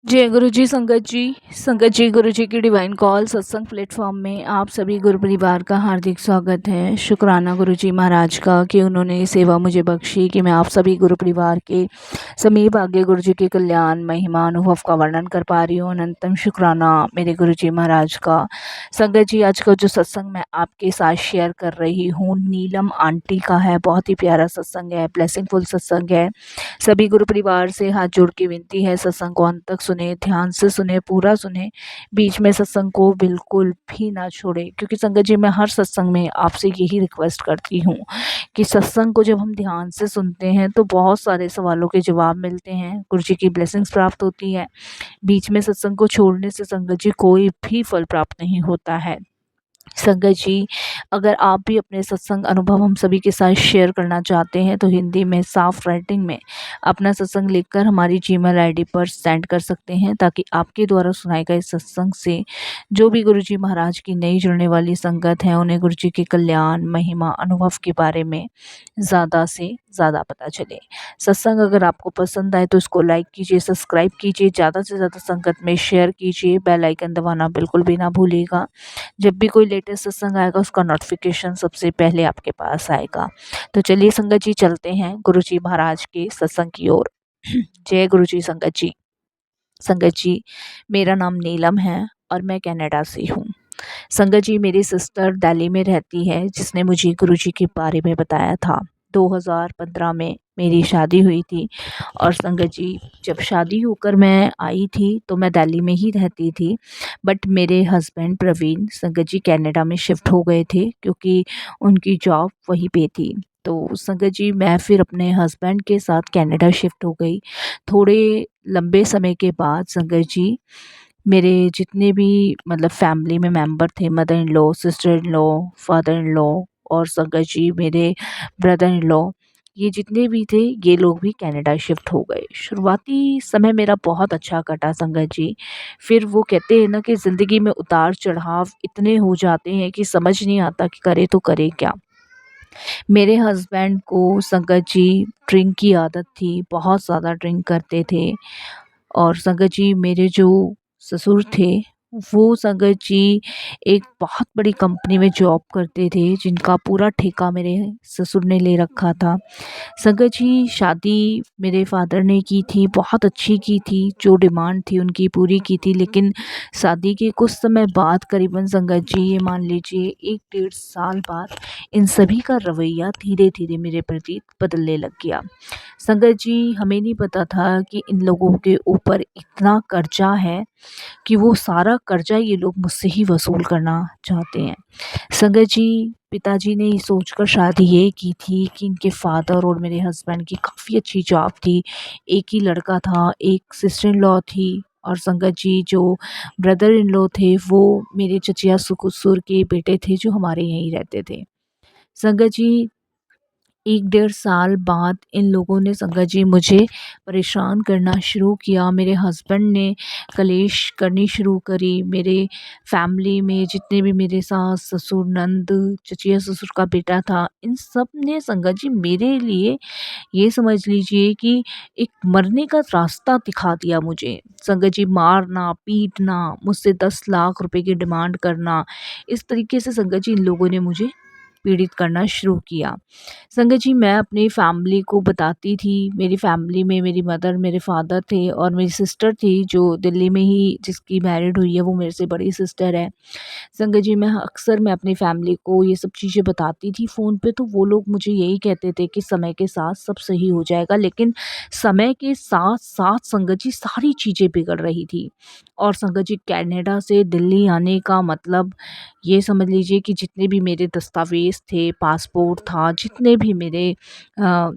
जय गुरु जी संगत जी गुरु जी की डिवाइन कॉल सत्संग प्लेटफॉर्म में आप सभी गुरु परिवार का हार्दिक स्वागत है। शुक्राना गुरु जी महाराज का कि उन्होंने सेवा मुझे बख्शी कि मैं आप सभी गुरु परिवार के समीप आगे गुरु जी के कल्याण महिमा अनुभव का वर्णन कर पा रही हूँ। अनंतम शुक्राना मेरे गुरु जी महाराज का। संगत जी, आज का जो सत्संग मैं आपके साथ शेयर कर रही हूँ नीलम आंटी का है। बहुत ही प्यारा सत्संग है, ब्लेसिंगफुल सत्संग है। सभी गुरु परिवार से हाथ जोड़ के विनती है, सत्संग को अंत तक सुने, ध्यान से सुने, पूरा सुने, बीच में सत्संग को बिल्कुल भी ना छोड़े। क्योंकि संगत जी, मैं हर सत्संग में आपसे यही रिक्वेस्ट करती हूँ कि सत्संग को जब हम ध्यान से सुनते हैं तो बहुत सारे सवालों के जवाब मिलते हैं, गुरु जी की ब्लेसिंग्स प्राप्त होती है। बीच में सत्संग को छोड़ने से संगत जी कोई भी फल प्राप्त नहीं होता है। संगत जी, अगर आप भी अपने सत्संग अनुभव हम सभी के साथ शेयर करना चाहते हैं तो हिंदी में साफ राइटिंग में अपना सत्संग लिखकर हमारी जीमेल आईडी पर सेंड कर सकते हैं, ताकि आपके द्वारा सुनाए गए सत्संग से जो भी गुरु जी महाराज की नई जुड़ने वाली संगत है उन्हें गुरु जी के कल्याण महिमा अनुभव के बारे में ज़्यादा से ज़्यादा पता चले। सत्संग अगर आपको पसंद आए तो इसको लाइक कीजिए, सब्सक्राइब कीजिए, ज़्यादा से ज़्यादा संगत में शेयर कीजिए, बेल आइकन दबाना बिल्कुल भी ना भूलिएगा। जब भी कोई लेटेस्ट सत्संग आएगा उसका नोटिफिकेशन सबसे पहले आपके पास आएगा। तो चलिए संगत जी, चलते हैं गुरु जी महाराज के सत्संग की ओर। जय गुरु जी संगत जी। संगत जी, मेरा नाम नीलम है और मैं कनाडा से हूँ। संगत जी, मेरी सिस्टर दिल्ली में रहती है जिसने मुझे गुरु जी के बारे में बताया था। 2015 में मेरी शादी हुई थी और संगत जी, जब शादी होकर मैं आई थी तो मैं दिल्ली में ही रहती थी। बट मेरे हस्बैंड प्रवीण संगत जी कनाडा में शिफ्ट हो गए थे क्योंकि उनकी जॉब वहीं पे थी। तो संगत जी, मैं फिर अपने हस्बैंड के साथ कनाडा शिफ्ट हो गई। थोड़े लंबे समय के बाद संगत जी, मेरे जितने भी मतलब फैमिली में मेंबर थे, mother in law, sister in law, father in law और संगत जी मेरे ब्रदर इन लॉ, ये जितने भी थे ये लोग भी कनाडा शिफ्ट हो गए। शुरुआती समय मेरा बहुत अच्छा कटा संगत जी। फिर वो कहते हैं ना कि ज़िंदगी में उतार चढ़ाव इतने हो जाते हैं कि समझ नहीं आता कि करे तो करे क्या। मेरे हस्बैंड को संगत जी ड्रिंक की आदत थी, बहुत ज़्यादा ड्रिंक करते थे। और संगत जी, मेरे जो ससुर थे वो संगत जी एक बहुत बड़ी कंपनी में जॉब करते थे जिनका पूरा ठेका मेरे ससुर ने ले रखा था। संगत जी, शादी मेरे फादर ने की थी, बहुत अच्छी की थी, जो डिमांड थी उनकी पूरी की थी। लेकिन शादी के कुछ समय बाद, करीबन संगत जी ये मान लीजिए 1 डेढ़ साल बाद, इन सभी का रवैया धीरे धीरे मेरे प्रति बदलने लग गया। संगत जी, हमें नहीं पता था कि इन लोगों के ऊपर इतना कर्जा है कि वो सारा कर्जा ये लोग मुझसे ही वसूल करना चाहते हैं। संगत जी, पिताजी ने ये सोचकर शादी ये की थी कि इनके फादर और मेरे हस्बैंड की काफ़ी अच्छी जॉब थी। एक ही लड़का था, एक सिस्टर इन लॉ थी और संगत जी जो ब्रदर इन लॉ थे वो मेरे चचिया ससुर के बेटे थे जो हमारे यहीं रहते थे। संगत जी, 1 डेढ़ साल बाद इन लोगों ने संगत जी मुझे परेशान करना शुरू किया। मेरे हस्बैंड ने कलेश करनी शुरू करी। मेरे फैमिली में जितने भी मेरे सास ससुर नंद चचिया ससुर का बेटा था, इन सब ने संगत जी मेरे लिए ये समझ लीजिए कि एक मरने का रास्ता दिखा दिया मुझे। संगत जी, मारना पीटना, मुझसे 10 लाख रुपए की डिमांड करना, इस तरीके से संगत जी इन लोगों ने मुझे पीड़ित करना शुरू किया। संगत जी, मैं अपनी फैमिली को बताती थी। मेरी फैमिली में मेरी मदर, मेरे फादर थे और मेरी सिस्टर थी जो दिल्ली में ही जिसकी मैरिड हुई है, वो मेरे से बड़ी सिस्टर है। संगत जी, मैं अपनी फैमिली को ये सब चीज़ें बताती थी फ़ोन पे, तो वो लोग मुझे यही कहते थे कि समय के साथ सब सही हो जाएगा। लेकिन समय के साथ-साथ संगत जी सारी चीज़ें बिगड़ रही थी। और संगत जी, कनाडा से दिल्ली आने का मतलब ये समझ लीजिए कि जितने भी मेरे दस्तावेज़ थे, पासपोर्ट था, जितने भी मेरे अ,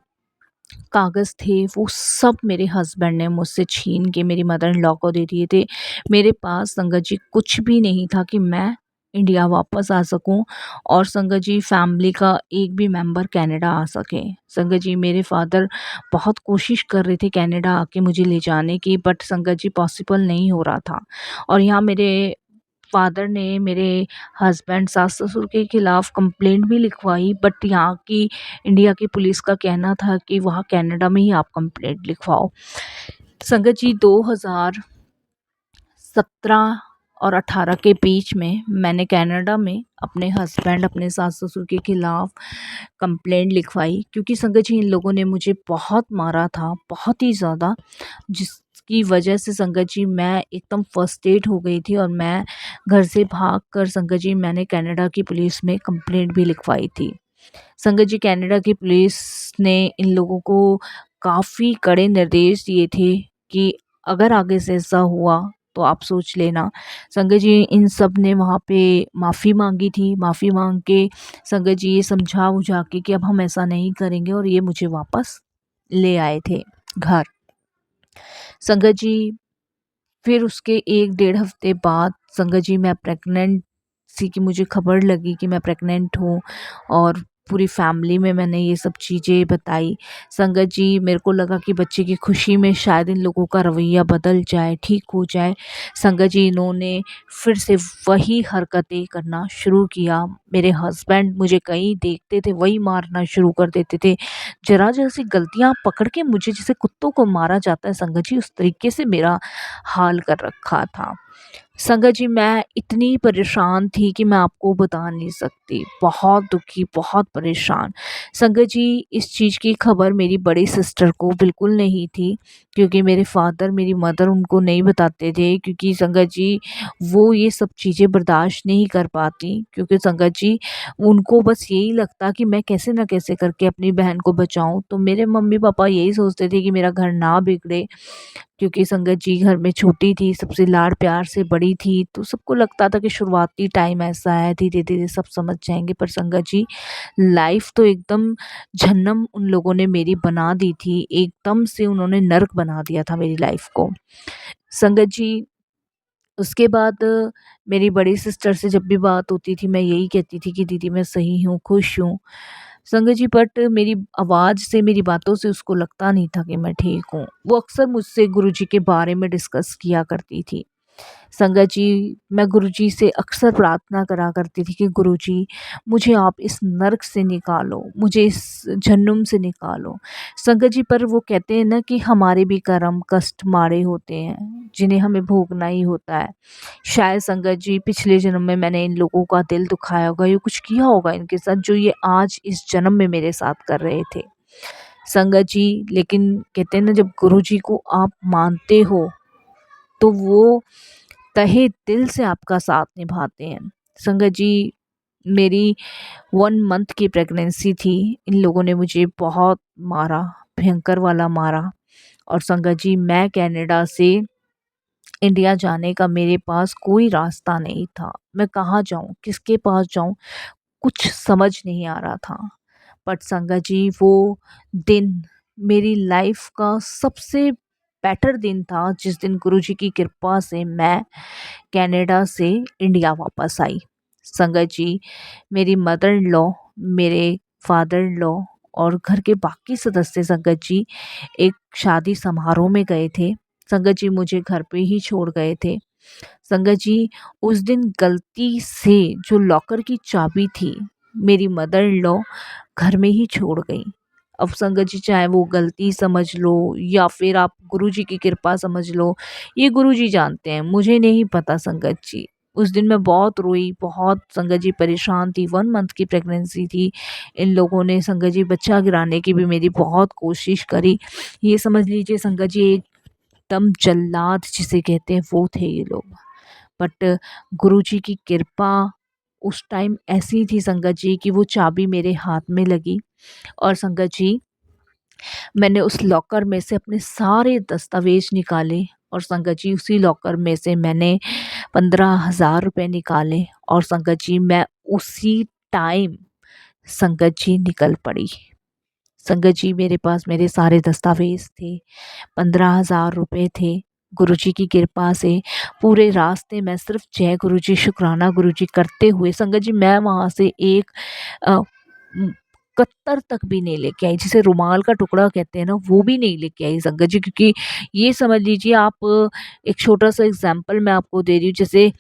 कागज़ थे, वो सब मेरे हस्बैंड ने मुझसे छीन के मेरी मदर इन लॉ को दे दिए थे। मेरे पास संगत जी कुछ भी नहीं था कि मैं इंडिया वापस आ सकूं और संगत जी फैमिली का एक भी मेंबर कनाडा आ सके। संगत जी, मेरे फादर बहुत कोशिश कर रहे थे कनाडा आके मुझे ले जाने की, बट संगत जी पॉसिबल नहीं हो रहा था। और यहाँ मेरे फादर ने मेरे हस्बैंड सास-ससुर के खिलाफ़ कंप्लेंट भी लिखवाई, बट यहाँ की इंडिया की पुलिस का कहना था कि वहाँ कनाडा में ही आप कंप्लेंट लिखवाओ। संगत जी, 2000 17 और 18 के बीच में मैंने कनाडा में अपने हस्बैंड, अपने सास-ससुर के खिलाफ़ कंप्लेंट लिखवाई, क्योंकि संगत जी इन लोगों ने मुझे बहुत मारा था, बहुत ही ज़्यादा, जिसकी वजह से संगत जी मैं एकदम फ्रस्ट्रेट हो गई थी और मैं घर से भागकर संगत जी मैंने कनाडा की पुलिस में कंप्लेंट भी लिखवाई थी। संगत जी कनाडा की पुलिस ने इन लोगों को काफ़ी कड़े निर्देश दिए थे कि अगर आगे से ऐसा हुआ तो आप सोच लेना। संगत जी इन सब ने वहाँ पे माफ़ी मांगी थी। माफ़ी मांग के संगत जी ये समझा बुझा के कि अब हम ऐसा नहीं करेंगे, और ये मुझे वापस ले आए थे घर। संगत जी फिर उसके 1 डेढ़ हफ्ते बाद संगत जी मैं प्रेग्नेंसी की मुझे खबर लगी कि मैं प्रेग्नेंट हूँ, और पूरी फैमिली में मैंने ये सब चीज़ें बताई। संगत जी मेरे को लगा कि बच्चे की खुशी में शायद इन लोगों का रवैया बदल जाए, ठीक हो जाए। संगत जी इन्होंने फिर से वही हरकतें करना शुरू किया। मेरे हस्बैंड मुझे कहीं देखते थे वही मारना शुरू कर देते थे। ज़रा-ज़रा सी गलतियाँ पकड़ के मुझे जैसे कुत्तों को मारा जाता है संगत जी, उस तरीके से मेरा हाल कर रखा था। संगत जी मैं इतनी परेशान थी कि मैं आपको बता नहीं सकती। बहुत दुखी, बहुत परेशान। संगत जी इस चीज़ की खबर मेरी बड़ी सिस्टर को बिल्कुल नहीं थी, क्योंकि मेरे फादर, मेरी मदर उनको नहीं बताते थे, क्योंकि संगत जी वो ये सब चीज़ें बर्दाश्त नहीं कर पाती, क्योंकि संगत जी उनको बस यही लगता कि मैं कैसे न कैसे करके अपनी बहन को बचाऊँ। तो मेरे मम्मी-पापा यही सोचते थे कि मेरा घर ना बिगड़े, क्योंकि संगत जी घर में छोटी थी, सबसे लाड प्यार से बड़ी थी, तो सबको लगता था कि शुरुआती टाइम ऐसा है, धीरे-धीरे सब समझ जाएँगे। पर संगत जी लाइफ़ तो एकदम जहन्नम उन लोगों ने मेरी बना दी थी, एकदम से उन्होंने नर्क बना दिया था मेरी लाइफ़ को। संगत जी उसके बाद मेरी बड़ी सिस्टर से जब भी बात होती थी मैं यही कहती थी कि दीदी मैं सही हूँ, खुश हूँ। संगत जी बट मेरी आवाज़ से, मेरी बातों से उसको लगता नहीं था कि मैं ठीक हूँ। वो अक्सर मुझसे गुरुजी के बारे में डिस्कस किया करती थी। संगत जी मैं गुरुजी से अक्सर प्रार्थना करा करती थी कि गुरुजी मुझे आप इस नर्क से निकालो, मुझे इस जहन्नुम से निकालो। संगत जी पर वो कहते हैं ना कि हमारे भी कर्म कष्ट माड़े होते हैं, जिन्हें हमें भोगना ही होता है। शायद संगत जी पिछले जन्म में मैंने इन लोगों का दिल दुखाया होगा, या कुछ किया होगा इनके साथ जो ये आज इस जन्म में मेरे साथ कर रहे थे। संगत जी लेकिन कहते हैं ना जब गुरुजी को आप मानते हो तो वो तहे दिल से आपका साथ निभाते हैं। संगत जी मेरी 1 मंथ की प्रेगनेंसी थी, इन लोगों ने मुझे बहुत मारा, भयंकर वाला मारा। और संगत जी मैं कनाडा से इंडिया जाने का मेरे पास कोई रास्ता नहीं था। मैं कहाँ जाऊँ, किसके पास जाऊँ, कुछ समझ नहीं आ रहा था। बट संगत जी वो दिन मेरी लाइफ का सबसे बेटर दिन था, जिस दिन गुरुजी की कृपा से मैं कनाडा से इंडिया वापस आई। संगत जी मेरी मदर इन लॉ, मेरे फादर इन लॉ और घर के बाकी सदस्य संगत जी एक शादी समारोह में गए थे। संगत जी मुझे घर पे ही छोड़ गए थे। संगत जी उस दिन गलती से जो लॉकर की चाबी थी, मेरी मदर इन लॉ घर में ही छोड़ गई। अब संगत जी चाहे वो गलती समझ लो या फिर आप गुरुजी की कृपा समझ लो, ये गुरुजी जानते हैं, मुझे नहीं पता संगत जी। उस दिन मैं बहुत रोई, बहुत संगत जी परेशान थी, 1 मंथ की प्रेगनेंसी थी। इन लोगों ने संगत जी बच्चा गिराने की भी मेरी बहुत कोशिश करी। ये समझ लीजिए संगत जी एकदम जल्लाद जिसे कहते हैं वो थे ये लोग। बट गुरुजी की कृपा उस टाइम ऐसी थी संगत जी कि वो चाबी मेरे हाथ में लगी, और संगत जी मैंने उस लॉकर में से अपने सारे दस्तावेज निकाले, और संगत जी उसी लॉकर में से मैंने 15,000 रुपये निकाले, और संगत जी मैं उसी टाइम संगत जी निकल पड़ी। संगत जी मेरे पास मेरे सारे दस्तावेज थे, 15,000 रुपये थे। गुरुजी की कृपा से पूरे रास्ते मैं सिर्फ जय गुरुजी, शुक्राना गुरुजी करते हुए संगत जी मैं वहाँ से एक अ, उम, कत्तर तक भी नहीं लेके आई, जिसे रुमाल का टुकड़ा कहते हैं ना, वो भी नहीं लेके आई संगत जी, क्योंकि ये समझ लीजिए आप एक छोटा-सा एग्ज़ाम्पल मैं आपको दे रही हूँ, जैसे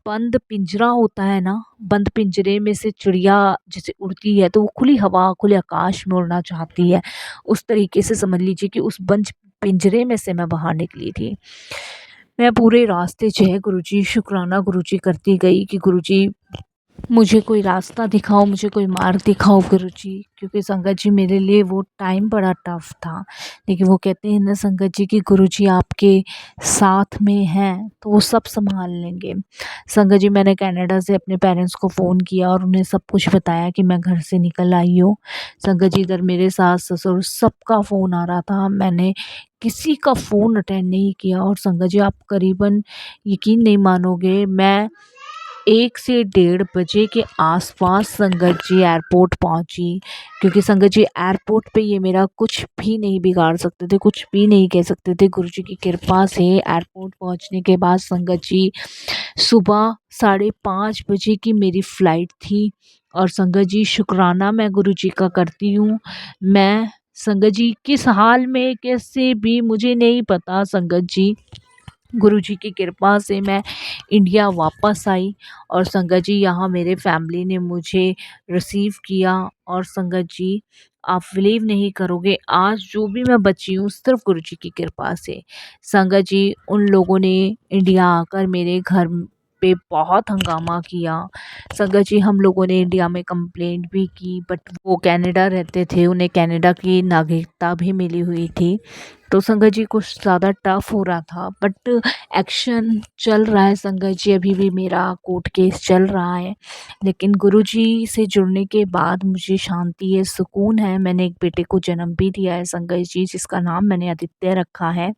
बंद पिंजरा होता है ना, बंद पिंजरे में से चिड़िया जैसे उड़ती है तो वो खुली हवा, खुले आकाश में उड़ना चाहती है। उस तरीके से समझ लीजिए कि उस बंद पिंजरे में से मैं बाहर निकली थी। मैं पूरे रास्ते जो है गुरुजी शुक्राना गुरुजी करती गई कि गुरुजी मुझे कोई रास्ता दिखाओ, मुझे कोई मार्ग दिखाओ गुरुजी, क्योंकि संगत जी मेरे लिए वो टाइम बड़ा टफ़ था। लेकिन वो कहते हैं ना संगत जी कि गुरुजी आपके साथ में हैं तो वो सब सँभाल लेंगे। संगत जी मैंने कनाडा से अपने पेरेंट्स को फ़ोन किया और उन्हें सब कुछ बताया कि मैं घर से निकल आई हूँ। संगत जी इधर मेरे सास-ससुर सबका फ़ोन आ रहा था, मैंने किसी का फ़ोन अटेंड नहीं किया। और संगत जी आप करीबन यकीन नहीं मानोगे, मैं 1 से डेढ़ बजे के आस-पास संगत जी एयरपोर्ट पहुँची, क्योंकि संगत जी एयरपोर्ट पे ये मेरा कुछ भी नहीं बिगाड़ सकते थे, कुछ भी नहीं कह सकते थे। गुरुजी की कृपा से एयरपोर्ट पहुँचने के बाद संगत जी सुबह 5:30 बजे की मेरी फ़्लाइट थी। और संगत जी शुक्राना मैं गुरुजी का करती हूँ। मैं संगत जी किस हाल में कैसे भी मुझे नहीं पता, संगत जी गुरुजी की कृपा से मैं इंडिया वापस आई। और संगत जी यहाँ मेरे फैमिली ने मुझे रिसीव किया। और संगत जी आप बिलीव नहीं करोगे, आज जो भी मैं बची हूँ सिर्फ गुरुजी की कृपा से। संगत जी उन लोगों ने इंडिया आकर मेरे घर पे बहुत हंगामा किया। संगत जी हम लोगों ने इंडिया में कंप्लेंट भी की, बट वो कनाडा रहते थे, उन्हें कनाडा की नागरिकता भी मिली हुई थी। तो संगत जी कुछ ज़्यादा टफ हो रहा था, बट एक्शन चल रहा है संगत जी, अभी भी मेरा कोर्ट केस चल रहा है। लेकिन गुरुजी से जुड़ने के बाद मुझे शांति है, सुकून है। मैंने एक बेटे को जन्म भी दिया है संगत जी, जिसका नाम मैंने आदित्य रखा है।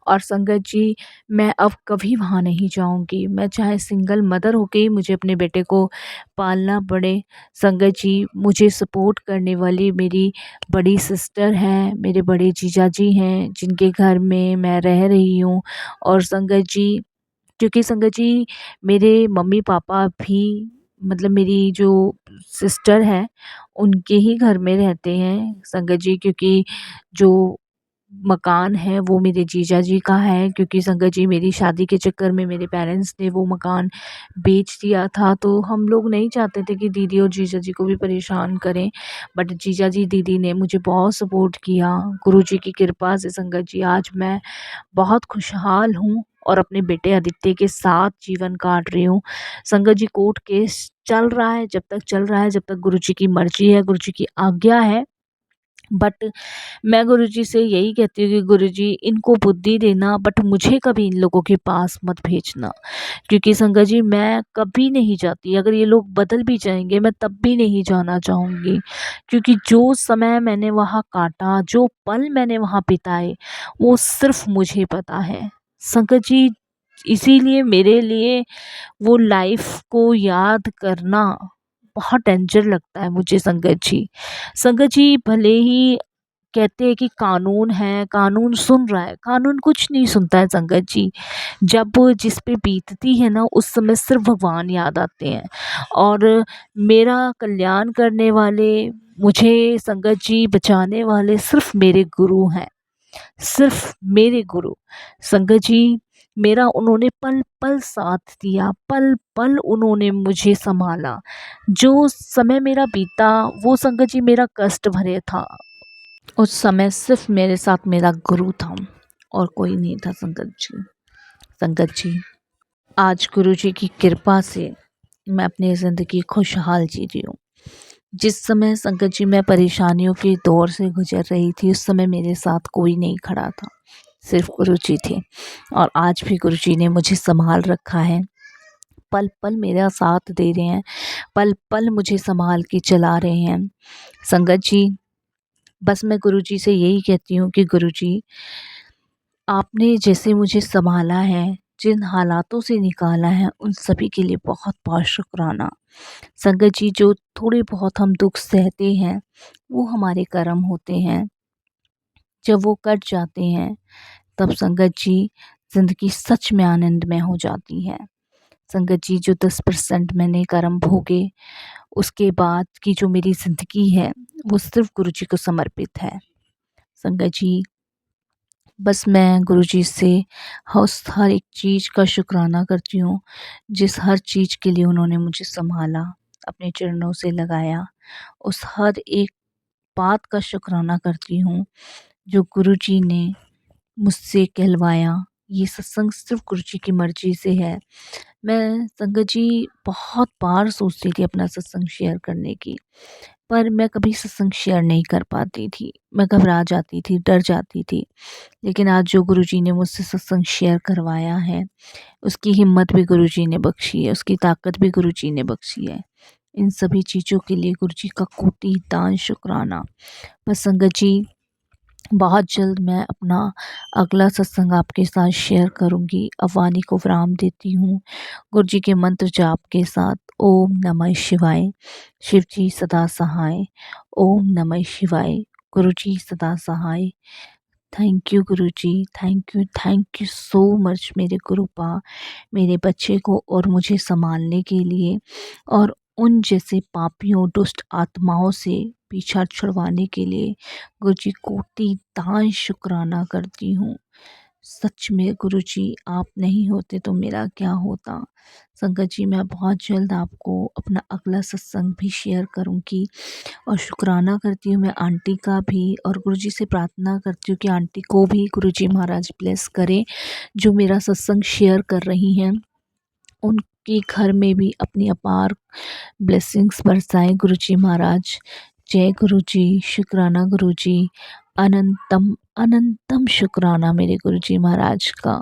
और संगत जी मैं अब कभी वहाँ नहीं जाऊँगी, मैं चाहे सिंगल मदर होके ही मुझे अपने बेटे को पालना पड़े। संगत जी मुझे सपोर्ट करने वाली मेरी बड़ी सिस्टर हैं, मेरे बड़े जीजा जी हैं, जिनके घर में मैं रह रही हूँ। और संगत जी क्योंकि संगत जी मेरे मम्मी-पापा भी, मतलब मेरी जो सिस्टर है उनके ही घर में रहते हैं संगत जी, क्योंकि जो मकान है वो मेरे जीजा जी का है। क्योंकि संगत जी मेरी शादी के चक्कर में मेरे पेरेंट्स ने वो मकान बेच दिया था, तो हम लोग नहीं चाहते थे कि दीदी और जीजा जी को भी परेशान करें। बट जीजा जी दीदी ने मुझे बहुत सपोर्ट किया। गुरुजी की कृपा से संगत जी आज मैं बहुत खुशहाल हूँ और अपने बेटे आदित्य के साथ जीवन काट रही हूँ। संगत जी कोर्ट केस चल रहा है, जब तक चल रहा है, जब तक गुरुजी की मर्ज़ी है, गुरुजी की आज्ञा है। बट मैं गुरुजी से यही कहती हूँ कि गुरुजी इनको बुद्धि देना, बट मुझे कभी इन लोगों के पास मत भेजना। क्योंकि संगत जी मैं कभी नहीं जाती, अगर ये लोग बदल भी जाएँगे मैं तब भी नहीं जाना चाहूँगी। क्योंकि जो समय मैंने वहाँ काटा, जो पल मैंने वहाँ बिताए, वो सिर्फ़ मुझे पता है। संगत जी इसीलिए मेरे लिए वो लाइफ़ को याद करना बहुत डेंजर लगता है मुझे संगत जी। संगत जी भले ही कहते हैं कि कानून है, कानून सुन रहा है, कानून कुछ नहीं सुनता है संगत जी। जब जिस पे बीतती है ना उस समय सिर्फ़ भगवान याद आते हैं। और मेरा कल्याण करने वाले, मुझे संगत जी बचाने वाले सिर्फ़ मेरे गुरु हैं, सिर्फ़ मेरे गुरु। संगत जी मेरा उन्होंने पल-पल साथ दिया, पल-पल उन्होंने मुझे सँभाला। जो समय मेरा बीता वो संगत जी मेरा कष्ट भरे था। उस समय सिर्फ मेरे साथ मेरा गुरु था और कोई नहीं था संगत जी। संगत जी आज गुरु जी की कृपा से मैं अपनी ज़िंदगी खुशहाल जी रही हूँ। जिस समय संगत जी मैं परेशानियों के दौर से गुजर रही थी उस समय मेरे साथ कोई नहीं खड़ा था, सिर्फ गुरु जी थे। और आज भी गुरु जी ने मुझे संभाल रखा है, पल पल मेरा साथ दे रहे हैं, पल पल मुझे संभाल के चला रहे हैं। संगत जी बस मैं गुरुजी से यही कहती हूँ कि गुरुजी आपने जैसे मुझे सँभाला है, जिन हालातों से निकाला है, उन सभी के लिए बहुत-बहुत शुकराना। संगत जी जो थोड़े बहुत हम दुःख सहते हैं, वो हमारे कर्म होते हैं। जब वो कट जाते हैं, तब संगत जी ज़िंदगी सच में आनंदमय हो जाती है। संगत जी जो 10% मैंने कर्म भोगे, उसके बाद की जो मेरी ज़िंदगी है, वो सिर्फ़ गुरुजी को समर्पित है। संगत जी बस मैं गुरुजी से उस हर एक चीज़ का शुक्राना करती हूँ, जिस हर चीज़ के लिए उन्होंने मुझे सँभाला, अपने चरणों से लगाया। उस हर एक बात का शुक्राना करती हूँ, जो गुरुजी ने मुझसे कहलवाया, ये सत्संग सिर्फ़ गुरु जी की मर्ज़ी से है। मैं संगत जी बहुत बार सोचती थी अपना सत्संग शेयर करने की, पर मैं कभी सत्संग शेयर नहीं कर पाती थी। मैं घबरा जाती थी, डर जाती थी। लेकिन आज जो गुरुजी ने मुझसे सत्संग शेयर करवाया है, उसकी हिम्मत भी गुरुजी ने बख्शी है, उसकी ताकत भी गुरुजी ने बख्शी है। इन सभी चीज़ों के लिए गुरुजी का कोटि दान शुक्राना। बस संगत जी, बहुत जल्द मैं अपना अगला सत्संग आपके साथ शेयर करूँगी। अब वाणी को विराम देती हूँ गुरुजी के मंत्र जाप के साथ। ओम नमः शिवाय। शिव जी सदा सहाय। ओम नमः शिवाय। गुरुजी सदा सहाय। Thank you Guruji, thank you so much मेरे गुरुपा, मेरे बच्चे को और मुझे संभालने के लिए और उन जैसे पापियों दुष्ट आत्माओं से पीछा छुड़वाने के लिए गुरुजी कोटि दान शुक्राना करती हूँ। सच में गुरुजी आप नहीं होते तो मेरा क्या होता। संगत जी, मैं बहुत जल्द आपको अपना अगला सत्संग भी शेयर करूँगी और शुक्राना करती हूँ मैं आंटी का भी, और गुरुजी से प्रार्थना करती हूँ कि आंटी को भी गुरुजी महाराज ब्लेस करें, जो मेरा सत्संग शेयर कर रही हैं। उनके घर में भी अपनी अपार ब्लेसिंग्स बरसाएं गुरुजी महाराज। जय गुरुजी, शुक्राना गुरुजी, अनंतम अनंतम शुक्राना मेरे गुरुजी महाराज का।